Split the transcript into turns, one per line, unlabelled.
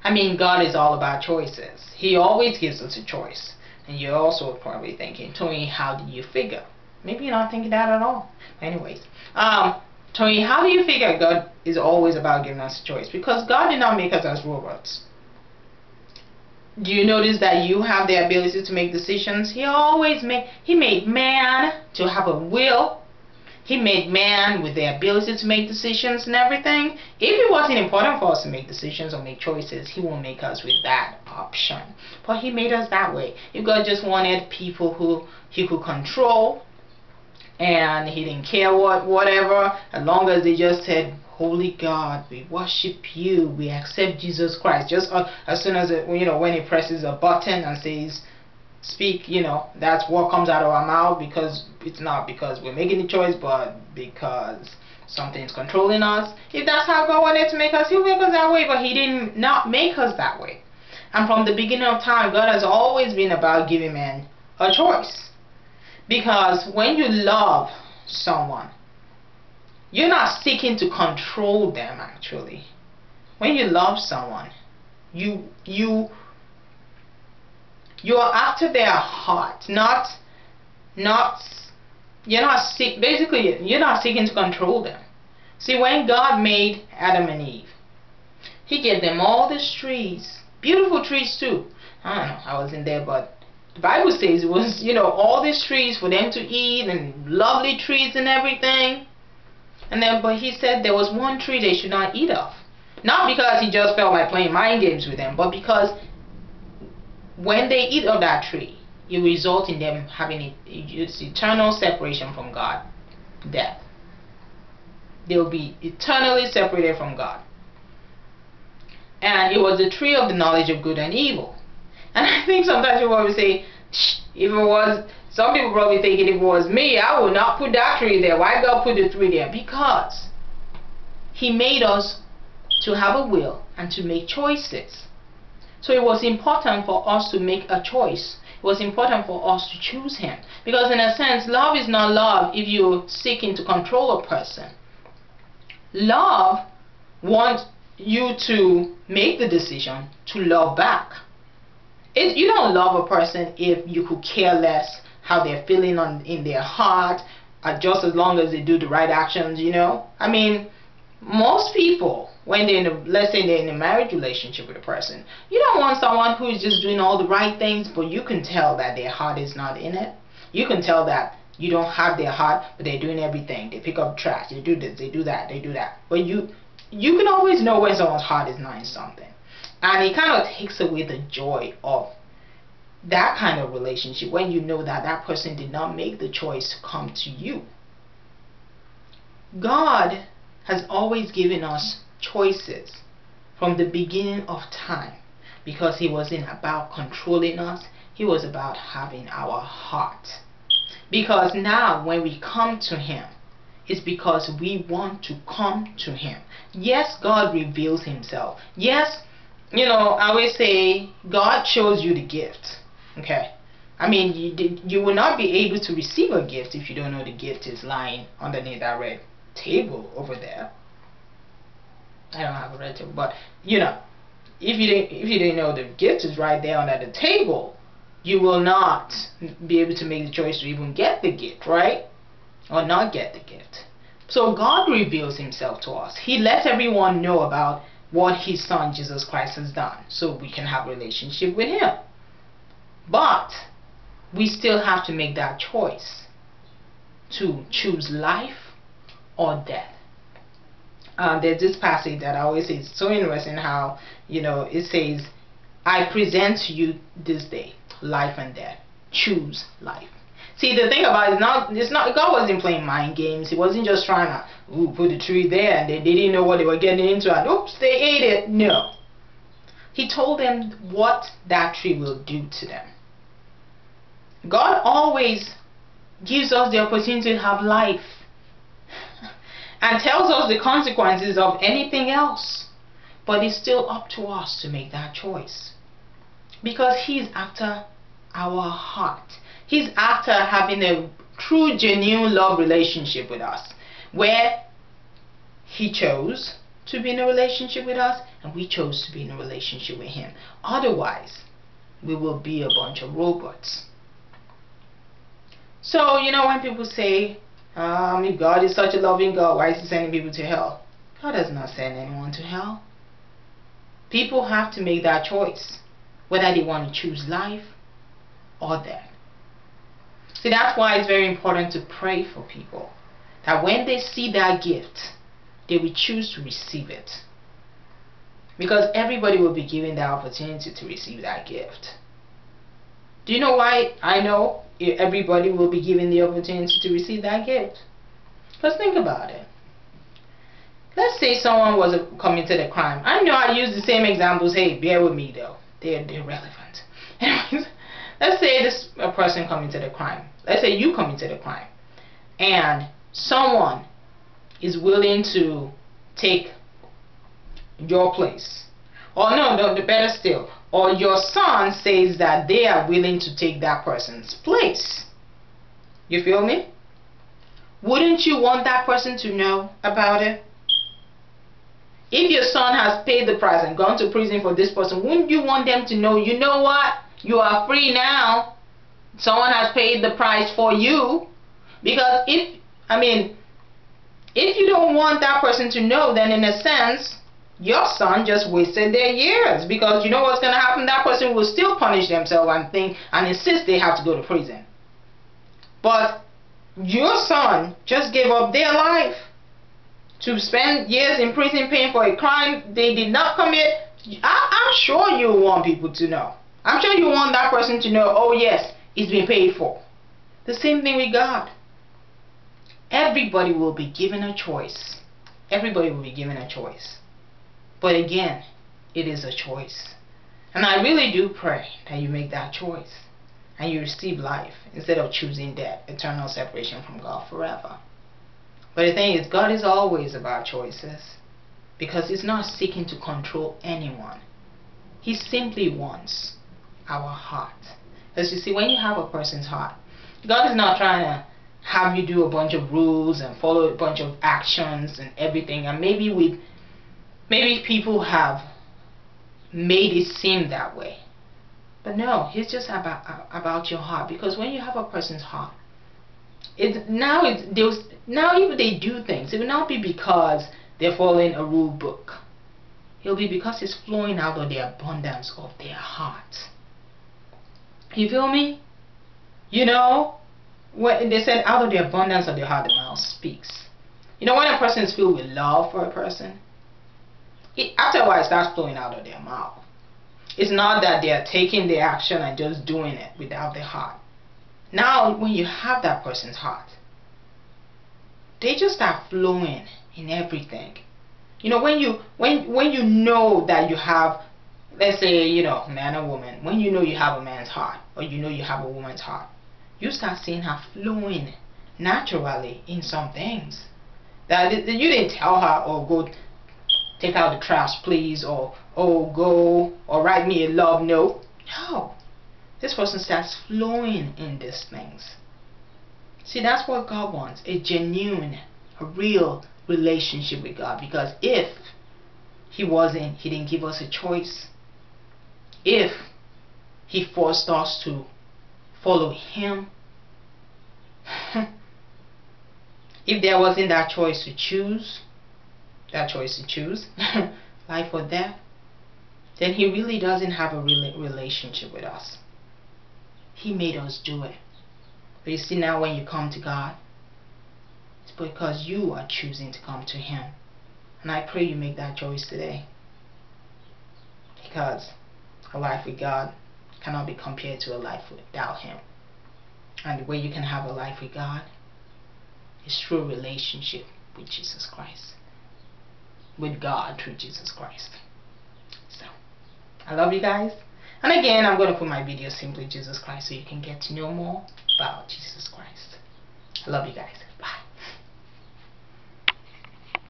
I mean, God is all about choices. He always gives us a choice. And you're also probably thinking, Tony, how do you figure? Maybe you're not thinking that at all. Anyways, Tony, how do you figure God is always about giving us a choice? Because God did not make us as robots. Do you notice that you have the ability to make decisions? He made man to have a will. He made man with the ability to make decisions and everything. If it wasn't important for us to make decisions or make choices, He won't make us with that option. But He made us that way. If God just wanted people who He could control, and He didn't care whatever, as long as they just said, Holy God, we worship you, we accept Jesus Christ. Just as soon as when He presses a button and says, speak, that's what comes out of our mouth, because it's not because we're making the choice, but because something's controlling us. If that's how God wanted to make us, He'll make us that way, but He did not make us that way. And from the beginning of time, God has always been about giving man a choice. Because when you love someone, you're not seeking to control them, actually. When you love someone, you're after their heart, you're not seeking to control them. See, when God made Adam and Eve, He gave them all these trees, beautiful trees too. I don't know, I wasn't there, but the Bible says it was, all these trees for them to eat, and lovely trees and everything. But He said there was one tree they should not eat of. Not because He just felt like playing mind games with them, but because when they eat of that tree, it will result in them having eternal separation from God, death. They will be eternally separated from God. And it was the tree of the knowledge of good and evil. And I think sometimes people always say, some people probably thinking if it was me, I would not put that tree there. Why God put the tree there? Because He made us to have a will and to make choices. So it was important for us to make a choice. It was important for us to choose Him. Because in a sense, love is not love if you're seeking to control a person. Love wants you to make the decision to love back. You don't love a person if you could care less how they're feeling in their heart, just as long as they do the right actions, I mean, most people, when let's say they're in a marriage relationship with a person, you don't want someone who's just doing all the right things, but you can tell that their heart is not in it. You can tell that you don't have their heart, but they're doing everything. They pick up trash, they do this, they do that, they do that. But you can always know when someone's heart is not in something. And it kind of takes away the joy of that kind of relationship when you know that that person did not make the choice to come to you. God has always given us choices from the beginning of time, because He wasn't about controlling us. He was about having our heart. Because now when we come to Him, it's because we want to come to Him. Yes, God reveals Himself. Yes, I always say God shows you the gift. Okay, I mean, you will not be able to receive a gift if you don't know the gift is lying underneath that red table over there. I don't have a red table, but if you didn't know the gift is right there under the table, you will not be able to make the choice to even get the gift, right? Or not get the gift. So God reveals Himself to us. He lets everyone know about what His Son Jesus Christ has done, so we can have a relationship with Him. But we still have to make that choice to choose life or death. There's this passage that I always say, it's so interesting how, it says, I present to you this day life and death. Choose life. See, the thing about it's not God wasn't playing mind games. He wasn't just trying to put the tree there and they didn't know what they were getting into and oops, they ate it. No. He told them what that tree will do to them. God always gives us the opportunity to have life and tells us the consequences of anything else. But it's still up to us to make that choice. Because He's after our heart. He's after having a true, genuine love relationship with us, where He chose to be in a relationship with us, and we chose to be in a relationship with Him. Otherwise, we will be a bunch of robots. So, when people say, if God is such a loving God, why is He sending people to hell? God does not send anyone to hell. People have to make that choice, whether they want to choose life or death. See, that's why it's very important to pray for people, that when they see that gift, they will choose to receive it. Because everybody will be given the opportunity to receive that gift. Do you know why I know everybody will be given the opportunity to receive that gift? Because think about it. Let's say someone was committed a crime. I know I use the same examples. Hey, bear with me though. They're relevant. Anyways, let's say this person committed a crime. Let's say you committed a crime. And someone is willing to take your place. Or no, better still. Or your son says that they are willing to take that person's place. You feel me? Wouldn't you want that person to know about it? If your son has paid the price and gone to prison for this person, wouldn't you want them to know, you know what? You are free now. Someone has paid the price for you. Because if you don't want that person to know, then in a sense, your son just wasted their years. Because you know what's going to happen? That person will still punish themselves and insist they have to go to prison. But your son just gave up their life to spend years in prison paying for a crime they did not commit. I'm sure you want people to know. I'm sure you want that person to know, oh yes, it's been paid for. The same thing with God. Everybody will be given a choice. Everybody will be given a choice. But again, it is a choice. And I really do pray that you make that choice and you receive life instead of choosing death, eternal separation from God forever. But the thing is, God is always about choices, because He's not seeking to control anyone. He simply wants our heart. As you see, when you have a person's heart, God is not trying to have you do a bunch of rules and follow a bunch of actions and everything. And maybe people have made it seem that way. But no, He's just about your heart. Because when you have a person's heart, now if they do things, it will not be because they're following a rule book. It'll be because it's flowing out of the abundance of their heart. You feel me? When they said out of the abundance of their heart the mouth speaks. When a person is filled with love for a person, after a while it starts flowing out of their mouth. It's not that they are taking the action and just doing it without their heart. Now, when you have that person's heart, they just start flowing in everything. When you know that you have, let's say, man or woman, when you know you have a man's heart, or you have a woman's heart, you start seeing her flowing naturally in some things. That you didn't tell her, oh, go take out the trash, please, or oh, go, or write me a love note. No. This person starts flowing in these things. See, that's what God wants. A genuine, a real relationship with God. Because if He didn't give us a choice. If He forced us to follow Him. If there wasn't that choice to choose, life or death, then He really doesn't have a relationship with us. He made us do it. But you see, now when you come to God, it's because you are choosing to come to Him. And I pray you make that choice today. Because a life with God cannot be compared to a life without Him. And the way you can have a life with God is through a relationship with Jesus Christ. With God through Jesus Christ. So, I love you guys. And again, I'm going to put my video Simply Jesus Christ so you can get to know more about Jesus Christ. I love you guys.